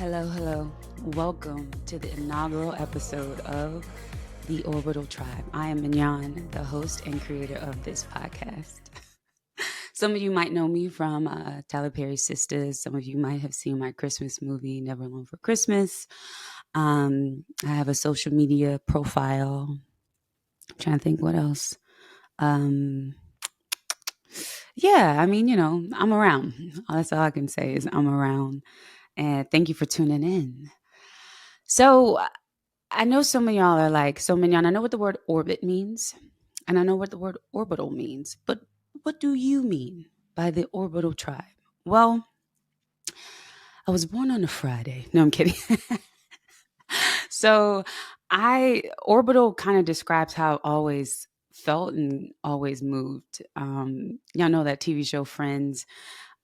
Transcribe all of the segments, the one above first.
Hello, hello. Welcome to the inaugural episode of The Orbital Tribe. I am Mignon, the host and creator of this podcast. Some of you might know me from Tyler Perry's Sisters. Some of you might have seen my Christmas movie, Never Alone for Christmas. I have a social media profile. I'm trying to think what else. I'm around. That's all I can say is I'm around. And thank you for tuning in. So I know some of y'all are like, so Mignon, I know what the word orbit means, and I know what the word orbital means, but what do you mean by the orbital tribe? Well, I was born on a Friday. No, I'm kidding. So orbital kind of describes how I always felt and always moved. Y'all know that TV show Friends,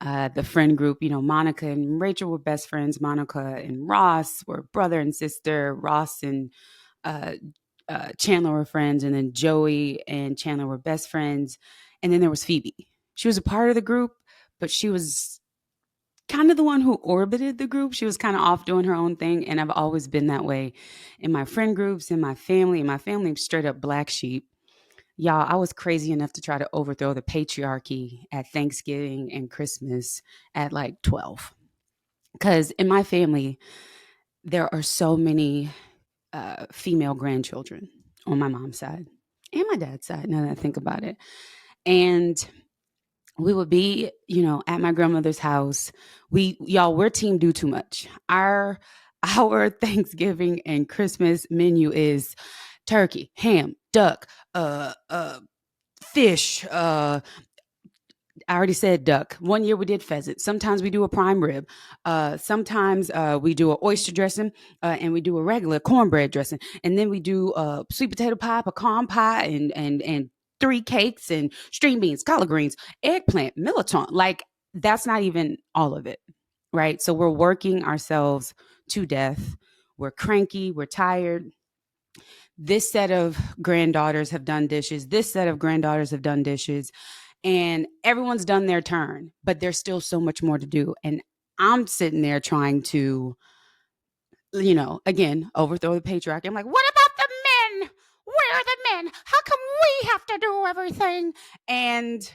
the friend group, Monica and Rachel were best friends. Monica and Ross were brother and sister. Ross and uh, Chandler were friends, and then Joey and Chandler were best friends. And then there was Phoebe. She was a part of the group, but she was kind of the one who orbited the group. She was kind of off doing her own thing. And I've always been that way in my friend groups, in my family. And my family, straight up black sheep. Y'all, I was crazy enough to try to overthrow the patriarchy at Thanksgiving and Christmas at like 12. Because in my family, there are so many female grandchildren on my mom's side and my dad's side, now that I think about it. And we would be, at my grandmother's house. We're team do too much. Our Thanksgiving and Christmas menu is turkey, ham, duck, fish. I already said duck. One year we did pheasant. Sometimes we do a prime rib. Sometimes we do an oyster dressing, and we do a regular cornbread dressing, and then we do sweet potato pie, pecan pie, and 3 cakes and string beans, collard greens, eggplant, millet. Like that's not even all of it, right? So we're working ourselves to death. We're cranky. We're tired. This set of granddaughters have done dishes. This set of granddaughters have done dishes, and everyone's done their turn, but there's still so much more to do. And I'm sitting there trying to, again, overthrow the patriarchy. I'm like, what about the men? Where are the men? How come we have to do everything? And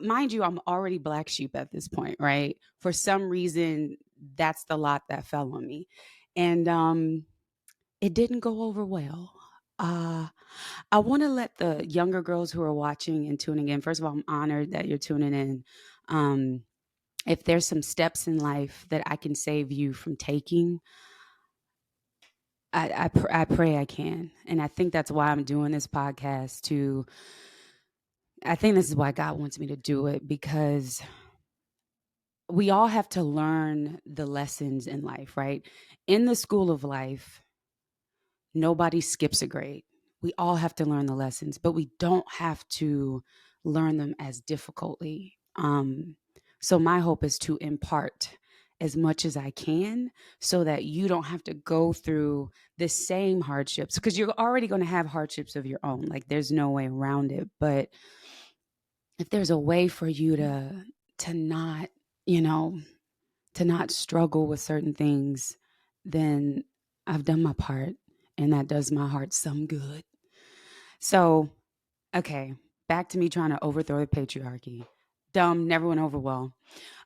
mind you, I'm already black sheep at this point, right? For some reason, that's the lot that fell on me. And it didn't go over well. I want to let the younger girls who are watching and tuning in, first of all, I'm honored that you're tuning in. If there's some steps in life that I can save you from taking, I pray I can. And I think that's why I'm doing this podcast too. I think this is why God wants me to do it, because we all have to learn the lessons in life, right? In the school of life, nobody skips a grade. We all have to learn the lessons, but we don't have to learn them as difficultly. So my hope is to impart as much as I can so that you don't have to go through the same hardships, because you're already going to have hardships of your own. Like there's no way around it. But if there's a way for you to not, to not struggle with certain things, then I've done my part, and that does my heart some good. So, okay, back to me trying to overthrow the patriarchy. Dumb, never went over well.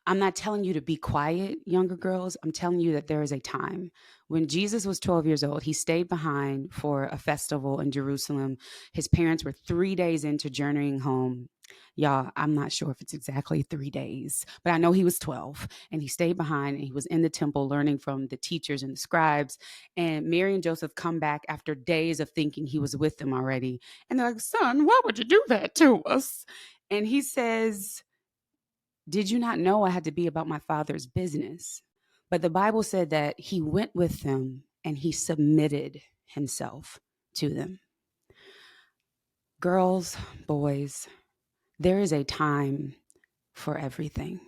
I'm not telling you to be quiet, younger girls. I'm telling you that there is a time. When Jesus was 12 years old, he stayed behind for a festival in Jerusalem. His parents were 3 days into journeying home. Y'all, I'm not sure if it's exactly 3 days, but I know he was 12 and he stayed behind and he was in the temple learning from the teachers and the scribes. And Mary and Joseph come back after days of thinking he was with them already. And they're like, son, why would you do that to us? And he says, did you not know I had to be about my father's business? But the Bible said that he went with them and he submitted himself to them. Girls, boys, there is a time for everything.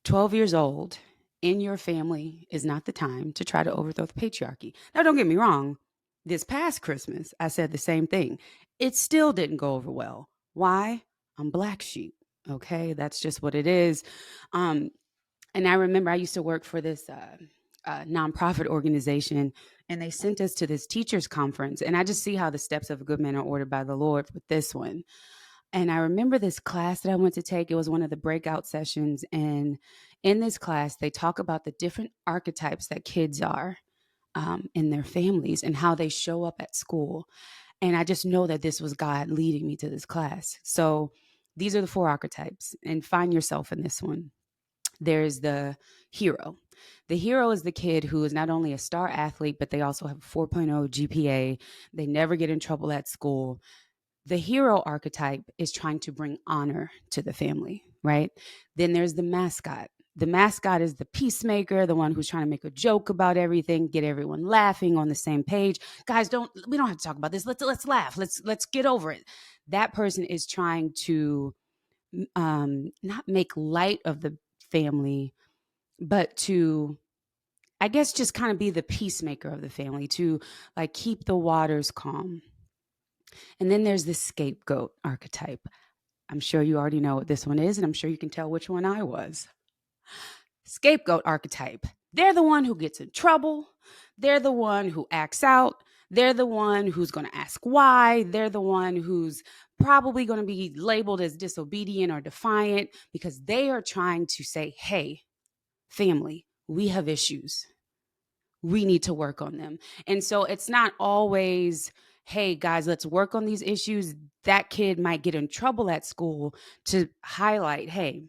12 years old in your family is not the time to try to overthrow the patriarchy. Now, don't get me wrong. This past Christmas, I said the same thing. It still didn't go over well. Why? I'm black sheep. Okay, that's just what it is. And I remember I used to work for this nonprofit organization, and they sent us to this teachers conference. And I just see how the steps of a good man are ordered by the Lord with this one. And I remember this class that I went to take. It was one of the breakout sessions. And in this class, they talk about the different archetypes that kids are in their families and how they show up at school. And I just know that this was God leading me to this class. So these are the 4 archetypes, and find yourself in this one. There's the hero. The hero is the kid who is not only a star athlete, but they also have a 4.0 GPA. They never get in trouble at school. The hero archetype is trying to bring honor to the family, right? Then there's the mascot. The mascot is the peacemaker, the one who's trying to make a joke about everything, get everyone laughing on the same page. Guys, we don't have to talk about this. Let's laugh. Let's get over it. That person is trying to not make light of the family, but to, I guess, just kind of be the peacemaker of the family, to like keep the waters calm. And then there's the scapegoat archetype. I'm sure you already know what this one is, and I'm sure you can tell which one I was. Scapegoat archetype. They're the one who gets in trouble. They're the one who acts out. They're the one who's going to ask why. They're the one who's probably going to be labeled as disobedient or defiant because they are trying to say, hey, family, we have issues. We need to work on them. And so it's not always, hey, guys, let's work on these issues. That kid might get in trouble at school to highlight, hey,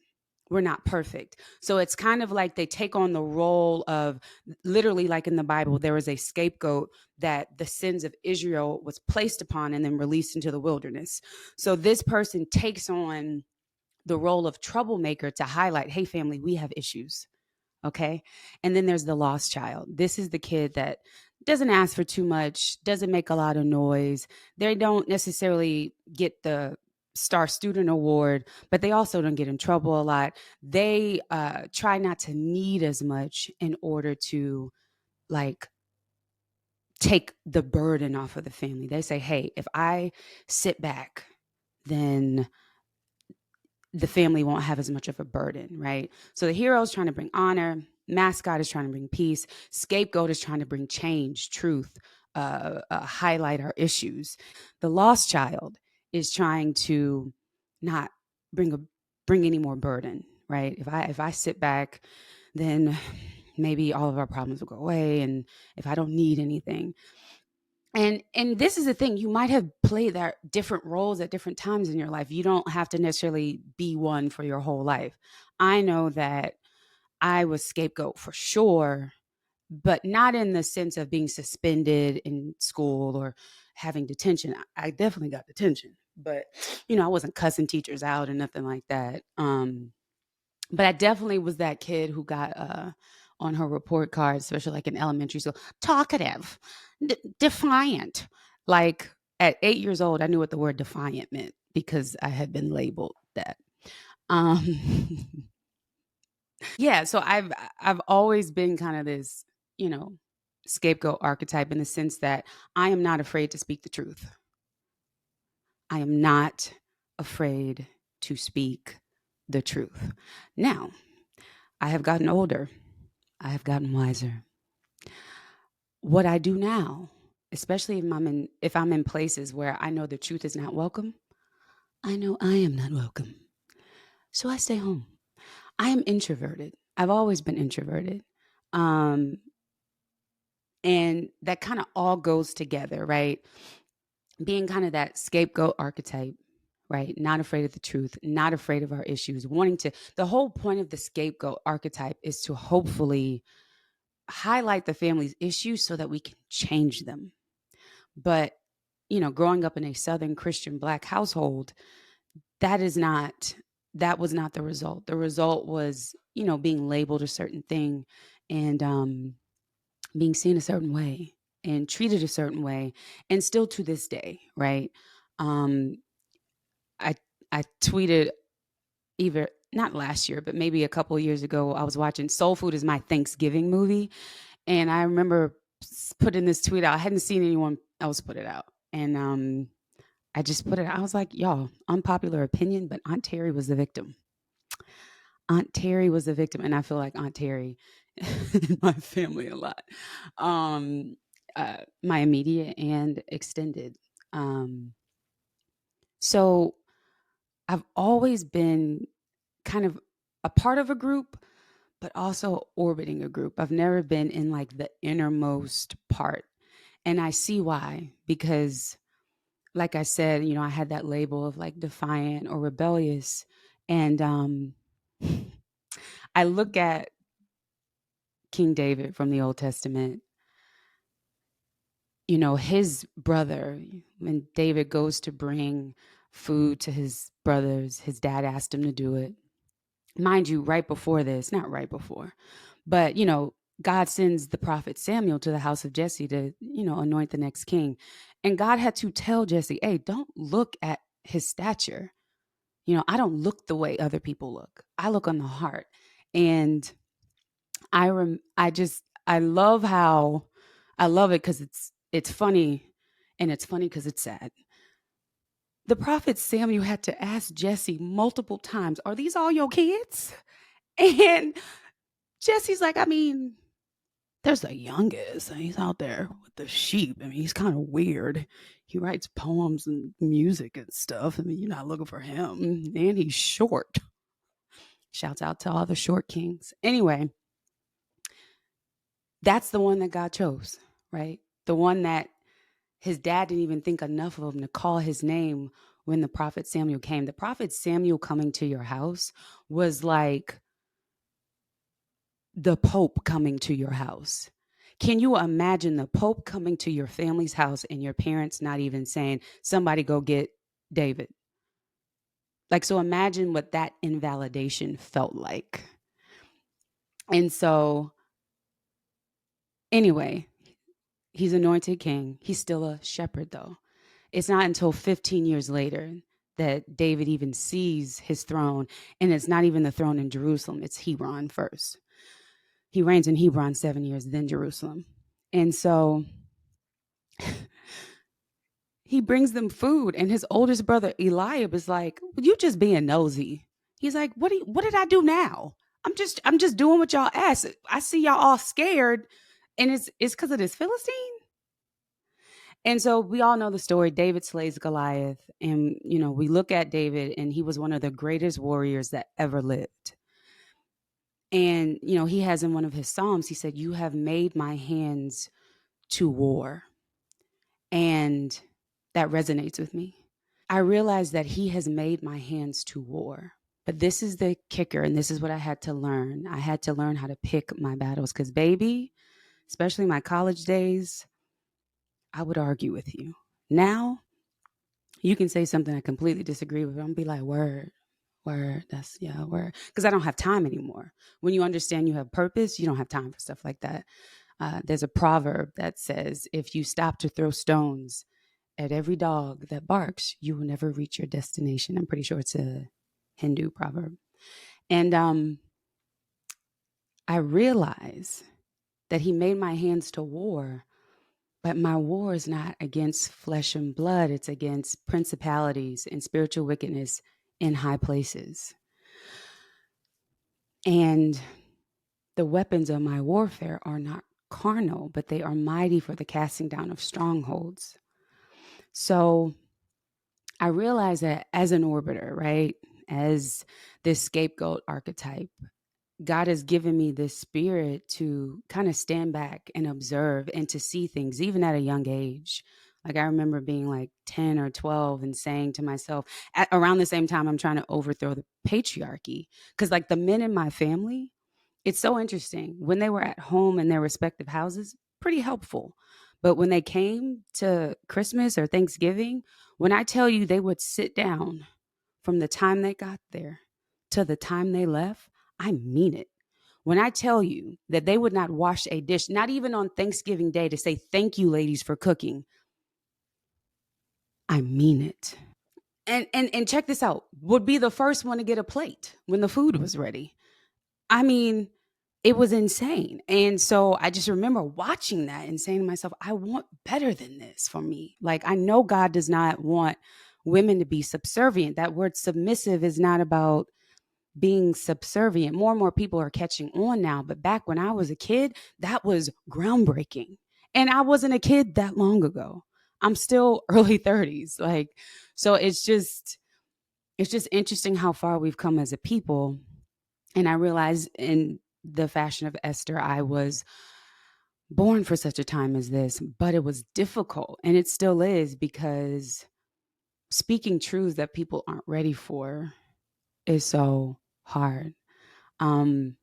we're not perfect. So it's kind of like they take on the role of, literally, like in the Bible, there was a scapegoat that the sins of Israel was placed upon and then released into the wilderness. So this person takes on the role of troublemaker to highlight, hey, family, we have issues. Okay. And then there's the lost child. This is the kid that doesn't ask for too much, doesn't make a lot of noise. They don't necessarily get the star student award, but they also don't get in trouble a lot. They try not to need as much in order to like take the burden off of the family. They say, hey, if I sit back, then the family won't have as much of a burden, right? So the hero is trying to bring honor, mascot is trying to bring peace, scapegoat is trying to bring change, truth, highlight our issues. The lost child is trying to not bring any more burden, right? If I sit back, then maybe all of our problems will go away, and if I don't need anything. And this is the thing, you might have played that different roles at different times in your life. You don't have to necessarily be one for your whole life. I know that I was scapegoat for sure, but not in the sense of being suspended in school or having detention. I definitely got detention, but I wasn't cussing teachers out or nothing like that. But I definitely was that kid who got on her report card, especially like in elementary school, talkative, defiant. Like at 8 years old, I knew what the word defiant meant because I had been labeled that. Um, yeah, so I've always been kind of this, you know, scapegoat archetype in the sense that I am not afraid to speak the truth. I am not afraid to speak the truth. Now, I have gotten older. I have gotten wiser. What I do now, especially if I'm in places where I know the truth is not welcome, I know I am not welcome. So I stay home. I am introverted. I've always been introverted. Um, and that kind of all goes together, right? Being kind of that scapegoat archetype, right? Not afraid of the truth, not afraid of our issues, the whole point of the scapegoat archetype is to hopefully highlight the family's issues so that we can change them. But, growing up in a Southern Christian Black household, that was not the result. The result was, being labeled a certain thing and being seen a certain way and treated a certain way. And still to this day, right? Um, I, I tweeted either not last year, but maybe a couple of years ago, I was watching Soul Food is my Thanksgiving movie. And I remember putting this tweet out. I hadn't seen anyone else put it out. And I just put it out. I was like, y'all, unpopular opinion, but Aunt Terry was the victim. Aunt Terry was the victim, and I feel like Aunt Terry in my family a lot. Um, my immediate and extended. Um, so I've always been kind of a part of a group, but also orbiting a group. I've never been in like the innermost part. And I see why, because like I said, I had that label of like defiant or rebellious. And I look at King David from the Old Testament, his brother, when David goes to bring food to his brothers, his dad asked him to do it. Mind you, right before this, not right before, but, God sends the prophet Samuel to the house of Jesse to, anoint the next king. And God had to tell Jesse, hey, don't look at his stature. I don't look the way other people look. I look on the heart. And I love how I love it because it's funny, and it's funny because it's sad. The prophet Samuel had to ask Jesse multiple times, are these all your kids? And Jesse's like, I mean, there's the youngest, and he's out there with the sheep. I mean, he's kind of weird. He writes poems and music and stuff. I mean, you're not looking for him. And he's short. Shouts out to all the short kings. Anyway, that's the one that God chose, right? The one that his dad didn't even think enough of him to call his name when the prophet Samuel came. The prophet Samuel coming to your house was like the Pope coming to your house. Can you imagine the Pope coming to your family's house and your parents not even saying, somebody go get David? Like, so imagine what that invalidation felt like. And so, anyway, he's anointed king. He's still a shepherd, though. It's not until 15 years later that David even sees his throne. And it's not even the throne in Jerusalem, it's Hebron first. He reigns in Hebron 7 years, then Jerusalem. And so he brings them food, and his oldest brother Eliab is like, well, you just being nosy. He's like, what did I do now? I'm just doing what y'all asked. I see y'all all scared, and it's because of this Philistine. And so we all know the story. David slays Goliath, and we look at David, and he was one of the greatest warriors that ever lived. And he has in one of his psalms, he said, "You have made my hands to war," and that resonates with me. I realized that he has made my hands to war. But this is the kicker, and this is what I had to learn. I had to learn how to pick my battles because, baby, especially my college days, I would argue with you. Now, you can say something I completely disagree with. I'm be like, word, that's, yeah, word. Because I don't have time anymore. When you understand you have purpose, you don't have time for stuff like that. There's a proverb that says, if you stop to throw stones at every dog that barks, you will never reach your destination. I'm pretty sure it's a Hindu proverb. And I realize that he made my hands to war, but my war is not against flesh and blood. It's against principalities and spiritual wickedness in high places. And the weapons of my warfare are not carnal, but they are mighty for the casting down of strongholds. So I realize that as an orbiter, right, as this scapegoat archetype, God has given me this spirit to kind of stand back and observe and to see things, even at a young age. Like I remember being like 10 or 12 and saying to myself, around the same time, I'm trying to overthrow the patriarchy. Because like the men in my family, it's so interesting. When they were at home in their respective houses, pretty helpful. But when they came to Christmas or Thanksgiving, when I tell you they would sit down from the time they got there to the time they left, I mean it. When I tell you that they would not wash a dish, not even on Thanksgiving Day to say, thank you, ladies, for cooking, I mean it. And check this out, would be the first one to get a plate when the food was ready. I mean, it was insane. And so I just remember watching that and saying to myself, I want better than this for me. Like, I know God does not want women to be subservient. That word submissive is not about being subservient. More and more people are catching on now. But back when I was a kid, that was groundbreaking. And I wasn't a kid that long ago. I'm still early 30s. Like, so it's just interesting how far we've come as a people. And I realized in the fashion of Esther, I was born for such a time as this, but it was difficult. And it still is, because speaking truths that people aren't ready for is so hard. Um,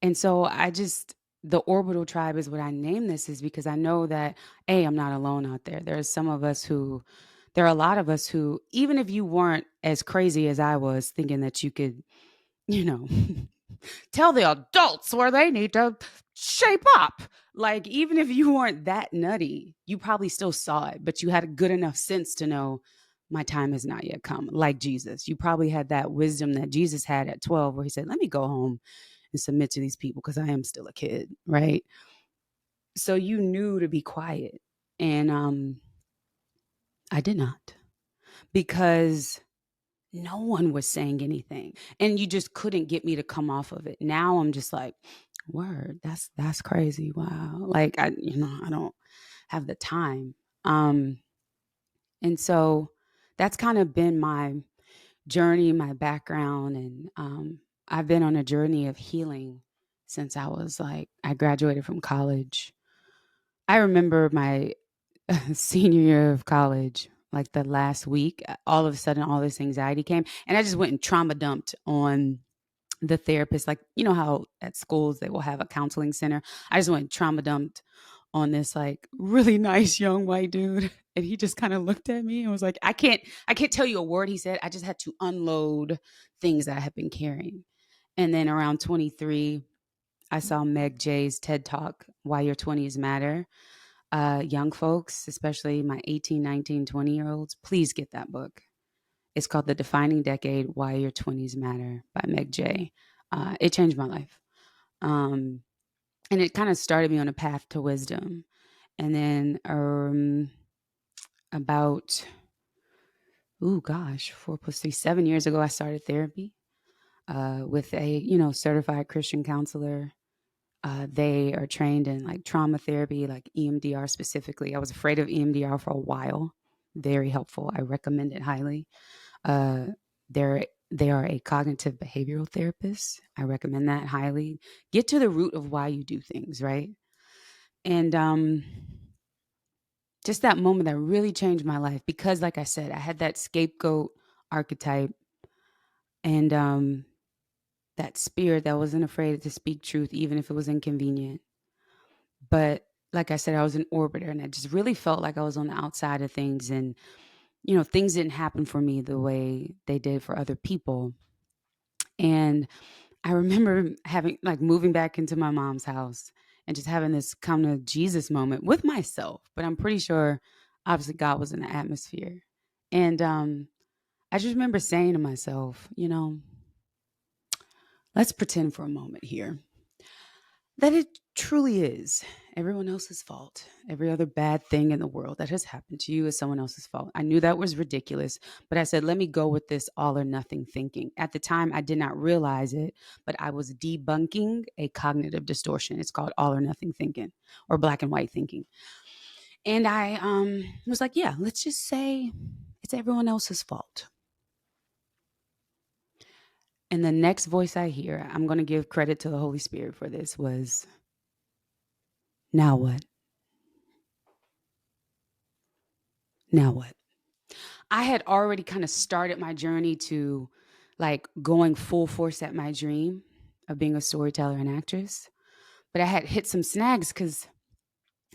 and so the orbital tribe is what I name this, is because I know that, I'm not alone out there. There are a lot of us who, even if you weren't as crazy as I was, thinking that you could, you know, tell the adults where they need to shape up. Like, even if you weren't that nutty, you probably still saw it, but you had a good enough sense to know my time has not yet come. Like Jesus, you probably had that wisdom that Jesus had at 12, where he said, let me go home and submit to these people because I am still a kid, right? So you knew to be quiet. And I did not, because no one was saying anything, and you just couldn't get me to come off of it. Now I'm just like, word, that's crazy. Wow. Like, I don't have the time. Um and so that's kind of been my journey, my background. And I've been on a journey of healing since I graduated from college. I remember my senior year of college, like the last week, all of a sudden, all this anxiety came, and I just went and trauma dumped on the therapist. Like, you know how at schools they will have a counseling center. I just went and trauma dumped on this like really nice young white dude, and he just kind of looked at me and was like, I can't tell you a word he said. I just had to unload things that I had been carrying. And then around 23, I saw Meg J's TED Talk, Why Your 20s Matter. Young folks, especially my 18, 19, 20-year-olds, please get that book. It's called The Defining Decade, Why Your 20s Matter by Meg J. It changed my life. And it kind of started me on a path to wisdom. And then about, 4 + 3, 7 years ago, I started therapy with a, certified Christian counselor. They are trained in like trauma therapy, like EMDR specifically. I was afraid of EMDR for a while. Very helpful. I recommend it highly. Uh, they are a cognitive behavioral therapist. I recommend that highly. Get to the root of why you do things, right? And just that moment that really changed my life, because, like I said, I had that scapegoat archetype, and that spirit that wasn't afraid to speak truth, even if it was inconvenient. But like I said, I was an orbiter, and I just really felt like I was on the outside of things, and things didn't happen for me the way they did for other people. And I remember having like moving back into my mom's house and just having this come to Jesus moment with myself. But I'm pretty sure obviously God was in the atmosphere. And I just remember saying to myself, let's pretend for a moment here that it truly is everyone else's fault. Every other bad thing in the world that has happened to you is someone else's fault. I knew that was ridiculous, but I said, let me go with this all or nothing thinking. At the time, I did not realize it, but I was debunking a cognitive distortion. It's called all or nothing thinking, or black and white thinking. And I was like, yeah, let's just say it's everyone else's fault. And the next voice I hear, I'm going to give credit to the Holy Spirit for this, was, now what? Now what? I had already kind of started my journey to like going full force at my dream of being a storyteller and actress. But I had hit some snags because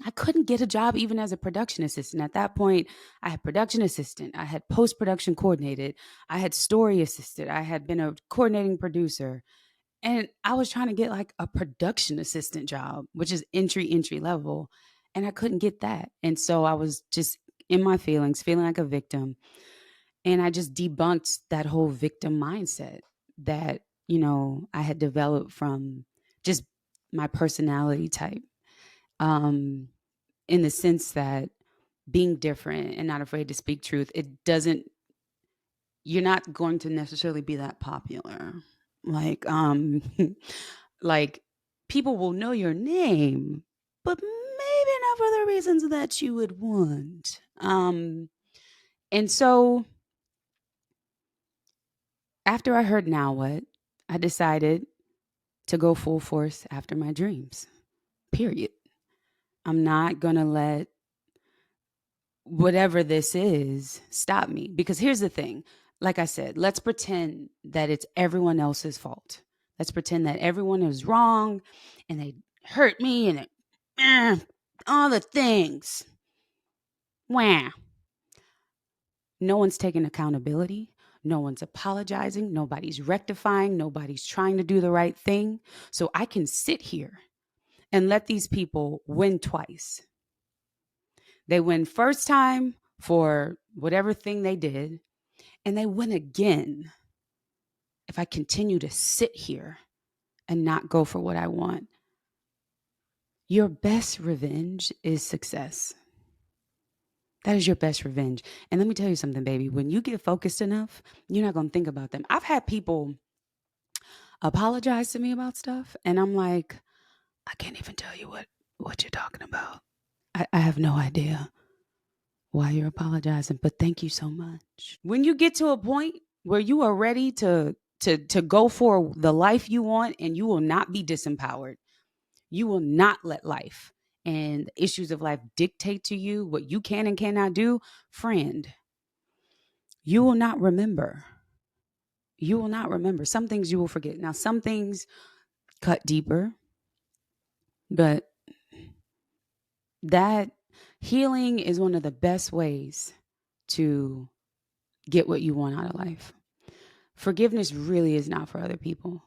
I couldn't get a job even as a production assistant. At that point, I had production assistant, I had post production coordinated, I had story assistant, I had been a coordinating producer. And I was trying to get like a production assistant job, which is entry level. And I couldn't get that. And so I was just in my feelings, feeling like a victim. And I just debunked that whole victim mindset that, I had developed from just my personality type. In the sense that being different and not afraid to speak truth, it doesn't you're not going to necessarily be that popular. Like, like people will know your name, but maybe not for the reasons that you would want. And so after I heard Now What, I decided to go full force after my dreams. Period. I'm not going to let whatever this is stop me. Because here's the thing. Like I said, let's pretend that it's everyone else's fault. Let's pretend that everyone is wrong and they hurt me and all the things. Wah. No one's taking accountability. No one's apologizing. Nobody's rectifying. Nobody's trying to do the right thing. So I can sit here and let these people win twice. They win first time for whatever thing they did, and they win again if I continue to sit here and not go for what I want. Your best revenge is success. That is your best revenge. And let me tell you something, baby. When you get focused enough, you're not going to think about them. I've had people apologize to me about stuff, and I'm like, I can't even tell you what you're talking about. I have no idea why you're apologizing, but thank you so much. When you get to a point where you are ready to go for the life you want, and you will not be disempowered, you will not let life and the issues of life dictate to you what you can and cannot do, friend, you will not remember. You will not remember. Some things you will forget. Now, some things cut deeper, but that healing is one of the best ways to get what you want out of life. Forgiveness really is not for other people.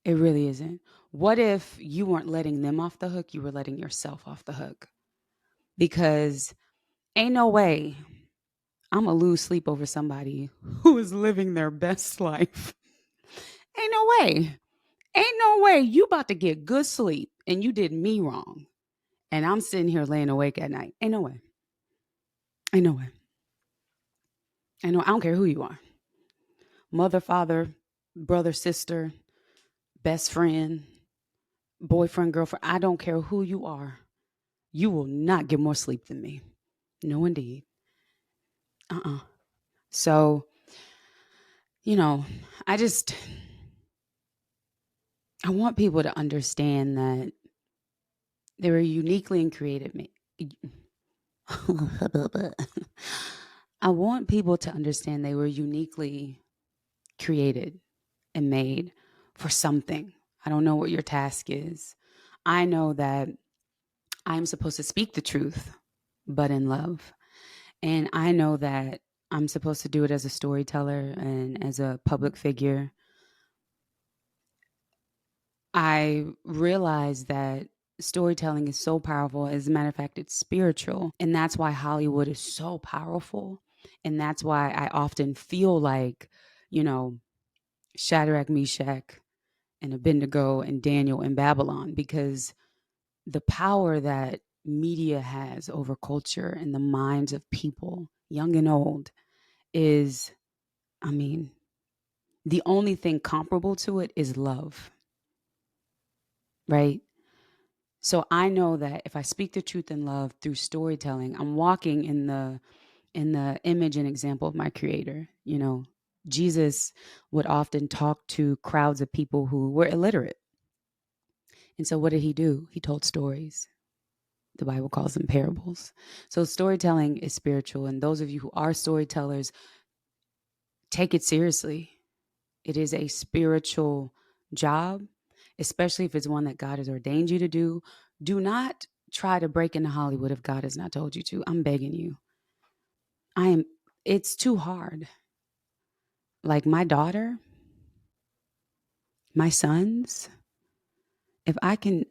It really isn't. What if you weren't letting them off the hook? You were letting yourself off the hook. Because ain't no way I'm going to lose sleep over somebody who is living their best life. Ain't no way. Ain't no way you about to get good sleep and you did me wrong. And I'm sitting here laying awake at night. Ain't no way. Ain't no way. I don't care who you are. Mother, father, brother, sister, best friend, boyfriend, girlfriend. I don't care who you are. You will not get more sleep than me. No, indeed. So, I want people to understand that they were uniquely and created me. I want people to understand they were uniquely created and made for something. I don't know what your task is. I know that I'm supposed to speak the truth, but in love. And I know that I'm supposed to do it as a storyteller and as a public figure. I realize that storytelling is so powerful. As a matter of fact, it's spiritual. And that's why Hollywood is so powerful. And that's why I often feel like, Shadrach, Meshach, and Abednego and Daniel in Babylon, because the power that media has over culture and the minds of people, young and old, is, the only thing comparable to it is love, right? So I know that if I speak the truth in love through storytelling, I'm walking in the image and example of my creator. Jesus would often talk to crowds of people who were illiterate. And so what did he do? He told stories. The Bible calls them parables. So storytelling is spiritual. And those of you who are storytellers, take it seriously. It is a spiritual job, especially if it's one that God has ordained you to do. Do not try to break into Hollywood if God has not told you to. I'm begging you. It's too hard. Like my daughter, my sons, if I can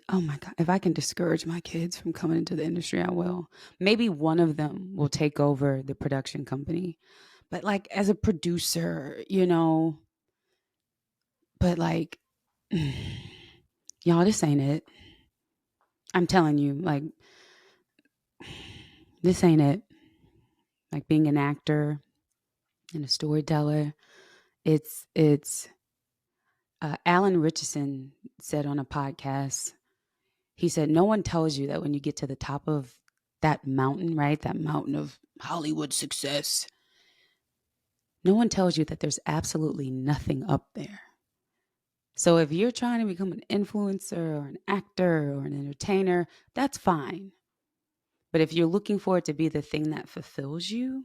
discourage my kids from coming into the industry, I will. Maybe one of them will take over the production company. But like as a producer, but like, y'all, this ain't it. I'm telling you, like, this ain't it. Like being an actor, and a storyteller. It's Alan Richardson said on a podcast, he said, no one tells you that when you get to the top of that mountain, right? That mountain of Hollywood success, no one tells you that there's absolutely nothing up there. So if you're trying to become an influencer or an actor or an entertainer, that's fine. But if you're looking for it to be the thing that fulfills you,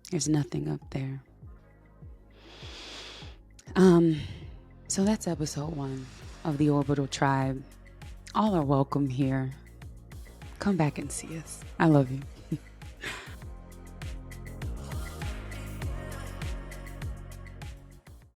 there's nothing up there. So that's episode 1 of the Orbital Tribe. All are welcome here. Come back and see us. I love you.